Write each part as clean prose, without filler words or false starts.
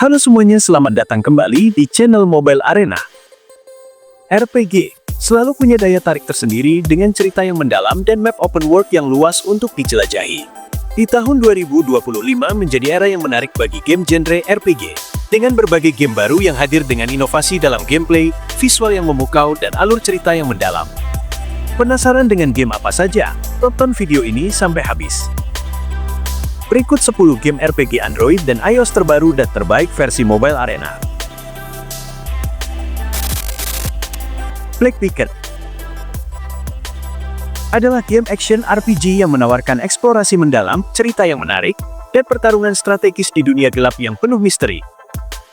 Halo semuanya, selamat datang kembali di channel Mobile Arena. RPG selalu punya daya tarik tersendiri dengan cerita yang mendalam dan map open world yang luas untuk dijelajahi. Di tahun 2025 menjadi era yang menarik bagi game genre RPG, dengan berbagai game baru yang hadir dengan inovasi dalam gameplay, visual yang memukau, dan alur cerita yang mendalam. Penasaran dengan game apa saja? Tonton video ini sampai habis. Berikut 10 game RPG Android dan iOS terbaru dan terbaik versi Mobile Arena. Plague Beacon adalah game action RPG yang menawarkan eksplorasi mendalam, cerita yang menarik, dan pertarungan strategis di dunia gelap yang penuh misteri.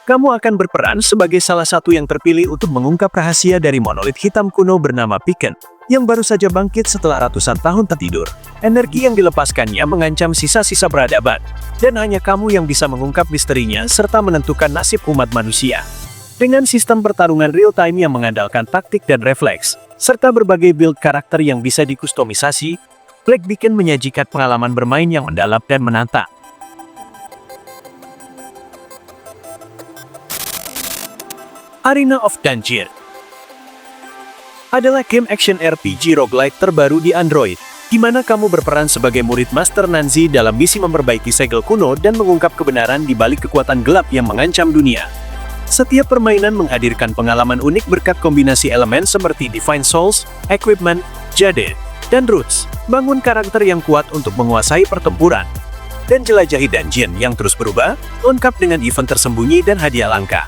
Kamu akan berperan sebagai salah satu yang terpilih untuk mengungkap rahasia dari monolit hitam kuno bernama Beacon, yang baru saja bangkit setelah ratusan tahun tertidur. Energi yang dilepaskannya mengancam sisa-sisa peradaban, dan hanya kamu yang bisa mengungkap misterinya serta menentukan nasib umat manusia. Dengan sistem pertarungan real-time yang mengandalkan taktik dan refleks, serta berbagai build karakter yang bisa dikustomisasi, Plague Beacon menyajikan pengalaman bermain yang mendalam dan menantang. Arena of Dungeon adalah game action RPG roguelite terbaru di Android, di mana kamu berperan sebagai murid Master Nanzi dalam misi memperbaiki segel kuno dan mengungkap kebenaran di balik kekuatan gelap yang mengancam dunia. Setiap permainan menghadirkan pengalaman unik berkat kombinasi elemen seperti Divine Souls, Equipment, Jade, dan Roots. Bangun karakter yang kuat untuk menguasai pertempuran, dan jelajahi dungeon yang terus berubah, lengkap dengan event tersembunyi dan hadiah langka.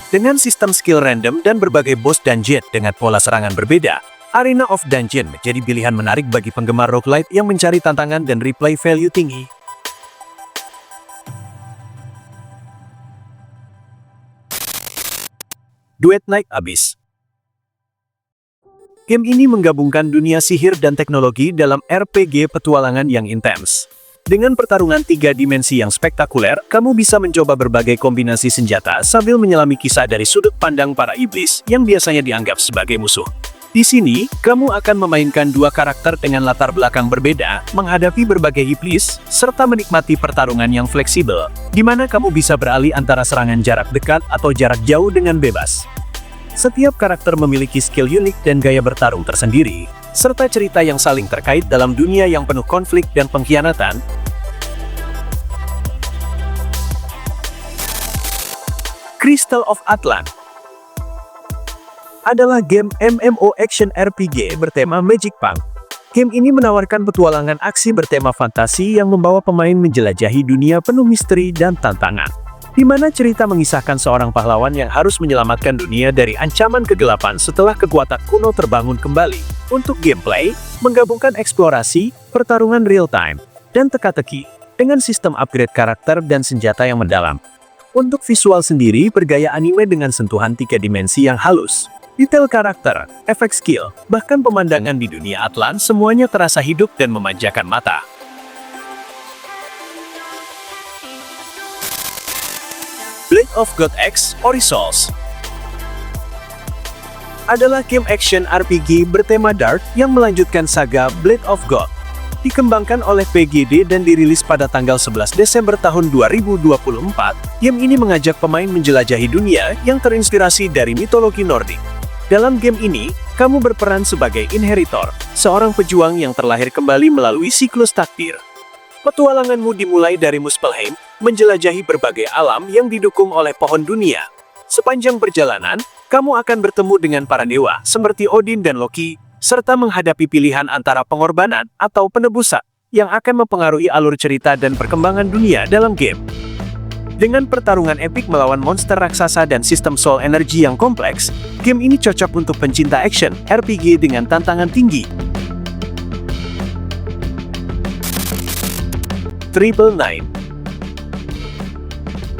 Dengan sistem skill random dan berbagai boss dungeon dengan pola serangan berbeda, Arena of Dungeon menjadi pilihan menarik bagi penggemar roguelite yang mencari tantangan dan replay value tinggi. Duet Night Abyss. Game ini menggabungkan dunia sihir dan teknologi dalam RPG petualangan yang intens. Dengan pertarungan 3 dimensi yang spektakuler, kamu bisa mencoba berbagai kombinasi senjata sambil menyelami kisah dari sudut pandang para iblis yang biasanya dianggap sebagai musuh. Di sini, kamu akan memainkan 2 karakter dengan latar belakang berbeda, menghadapi berbagai iblis, serta menikmati pertarungan yang fleksibel, di mana kamu bisa beralih antara serangan jarak dekat atau jarak jauh dengan bebas. Setiap karakter memiliki skill unik dan gaya bertarung tersendiri, serta cerita yang saling terkait dalam dunia yang penuh konflik dan pengkhianatan. Crystal of Atlan adalah game MMO action RPG bertema Magic Punk. Game ini menawarkan petualangan aksi bertema fantasi yang membawa pemain menjelajahi dunia penuh misteri dan tantangan, di mana cerita mengisahkan seorang pahlawan yang harus menyelamatkan dunia dari ancaman kegelapan setelah kekuatan kuno terbangun kembali. Untuk gameplay, menggabungkan eksplorasi, pertarungan real-time, dan teka-teki, dengan sistem upgrade karakter dan senjata yang mendalam. Untuk visual sendiri bergaya anime dengan sentuhan 3 dimensi yang halus. Detail karakter, efek skill, bahkan pemandangan di dunia Atlan semuanya terasa hidup dan memanjakan mata. Blade of God X Origins adalah game action RPG bertema Dark yang melanjutkan saga Blade of God. Dikembangkan oleh PGD dan dirilis pada tanggal 11 Desember tahun 2024, game ini mengajak pemain menjelajahi dunia yang terinspirasi dari mitologi Nordik. Dalam game ini, kamu berperan sebagai Inheritor, seorang pejuang yang terlahir kembali melalui siklus takdir. Petualanganmu dimulai dari Muspelheim, menjelajahi berbagai alam yang didukung oleh pohon dunia. Sepanjang perjalanan, kamu akan bertemu dengan para dewa seperti Odin dan Loki, serta menghadapi pilihan antara pengorbanan atau penebusan yang akan mempengaruhi alur cerita dan perkembangan dunia dalam game. Dengan pertarungan epik melawan monster raksasa dan sistem soul energy yang kompleks, game ini cocok untuk pencinta action RPG dengan tantangan tinggi. Triple Nine.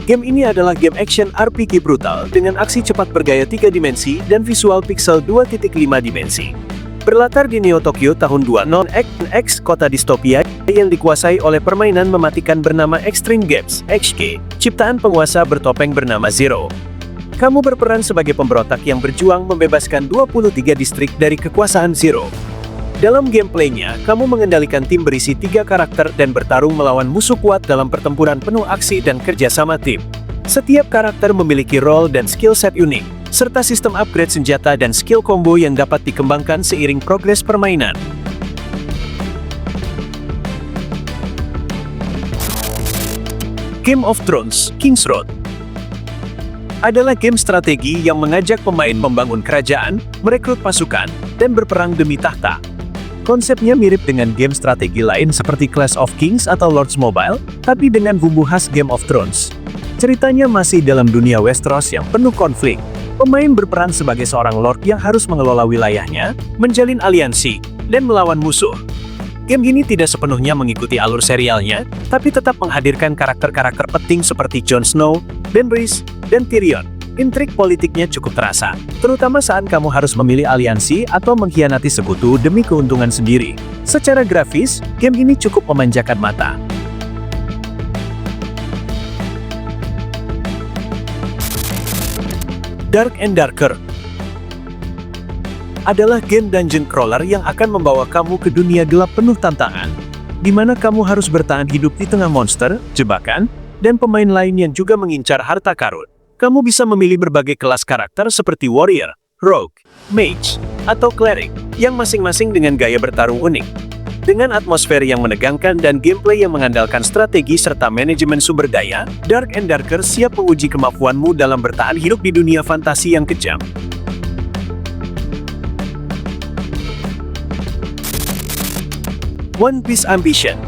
Game ini adalah game action RPG brutal dengan aksi cepat bergaya 3 dimensi dan visual pixel 2.5 dimensi. Berlatar di Neo Tokyo tahun 2000X, kota distopia yang dikuasai oleh permainan mematikan bernama Extreme Games, XG, ciptaan penguasa bertopeng bernama Zero. Kamu berperan sebagai pemberontak yang berjuang membebaskan 23 distrik dari kekuasaan Zero. Dalam gameplaynya, kamu mengendalikan tim berisi 3 karakter dan bertarung melawan musuh kuat dalam pertempuran penuh aksi dan kerjasama tim. Setiap karakter memiliki role dan skill set unik, serta sistem upgrade senjata dan skill combo yang dapat dikembangkan seiring progres permainan. Game of Thrones: King's Road adalah game strategi yang mengajak pemain membangun kerajaan, merekrut pasukan, dan berperang demi tahta. Konsepnya mirip dengan game strategi lain seperti Clash of Kings atau Lords Mobile, tapi dengan bumbu khas Game of Thrones. Ceritanya masih dalam dunia Westeros yang penuh konflik. Pemain berperan sebagai seorang lord yang harus mengelola wilayahnya, menjalin aliansi, dan melawan musuh. Game ini tidak sepenuhnya mengikuti alur serialnya, tapi tetap menghadirkan karakter-karakter penting seperti Jon Snow, Daenerys, dan Tyrion. Intrik politiknya cukup terasa, terutama saat kamu harus memilih aliansi atau mengkhianati sekutu demi keuntungan sendiri. Secara grafis, game ini cukup memanjakan mata. Dark and Darker adalah game dungeon crawler yang akan membawa kamu ke dunia gelap penuh tantangan, di mana kamu harus bertahan hidup di tengah monster, jebakan, dan pemain lain yang juga mengincar harta karun. Kamu bisa memilih berbagai kelas karakter seperti warrior, rogue, mage, atau cleric, yang masing-masing dengan gaya bertarung unik. Dengan atmosfer yang menegangkan dan gameplay yang mengandalkan strategi serta manajemen sumber daya, Dark and Darker siap menguji kemampuanmu dalam bertahan hidup di dunia fantasi yang kejam. One Piece Ambition.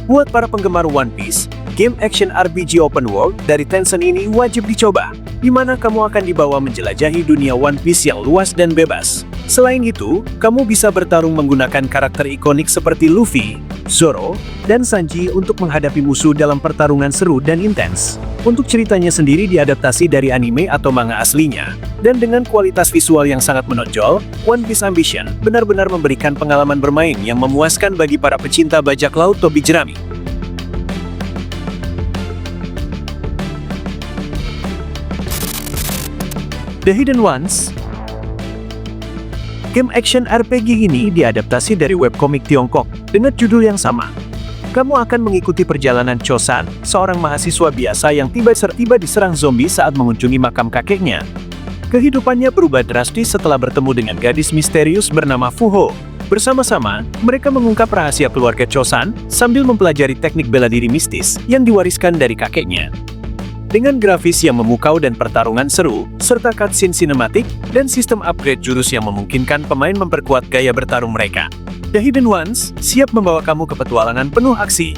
Buat para penggemar One Piece, game action RPG open world dari Tencent ini wajib dicoba, di mana kamu akan dibawa menjelajahi dunia One Piece yang luas dan bebas. Selain itu, kamu bisa bertarung menggunakan karakter ikonik seperti Luffy, Zoro, dan Sanji untuk menghadapi musuh dalam pertarungan seru dan intens. Untuk ceritanya sendiri diadaptasi dari anime atau manga aslinya, dan dengan kualitas visual yang sangat menonjol, One Piece Ambition benar-benar memberikan pengalaman bermain yang memuaskan bagi para pecinta bajak laut topi jerami. The Hidden Ones. Game action RPG ini diadaptasi dari webkomik Tiongkok dengan judul yang sama. Kamu akan mengikuti perjalanan Chosan, seorang mahasiswa biasa yang tiba-tiba diserang zombie saat mengunjungi makam kakeknya. Kehidupannya berubah drastis setelah bertemu dengan gadis misterius bernama Fu Ho. Bersama-sama, mereka mengungkap rahasia keluarga Chosan sambil mempelajari teknik bela diri mistis yang diwariskan dari kakeknya. Dengan grafis yang memukau dan pertarungan seru, serta cutscene sinematik dan sistem upgrade jurus yang memungkinkan pemain memperkuat gaya bertarung mereka, The Hidden Ones siap membawa kamu ke petualangan penuh aksi.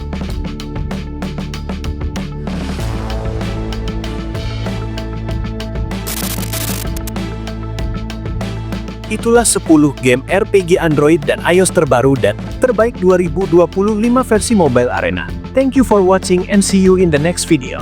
Itulah 10 game RPG Android dan iOS terbaru dan terbaik 2025 versi Mobile Arena. Thank you for watching and see you in the next video.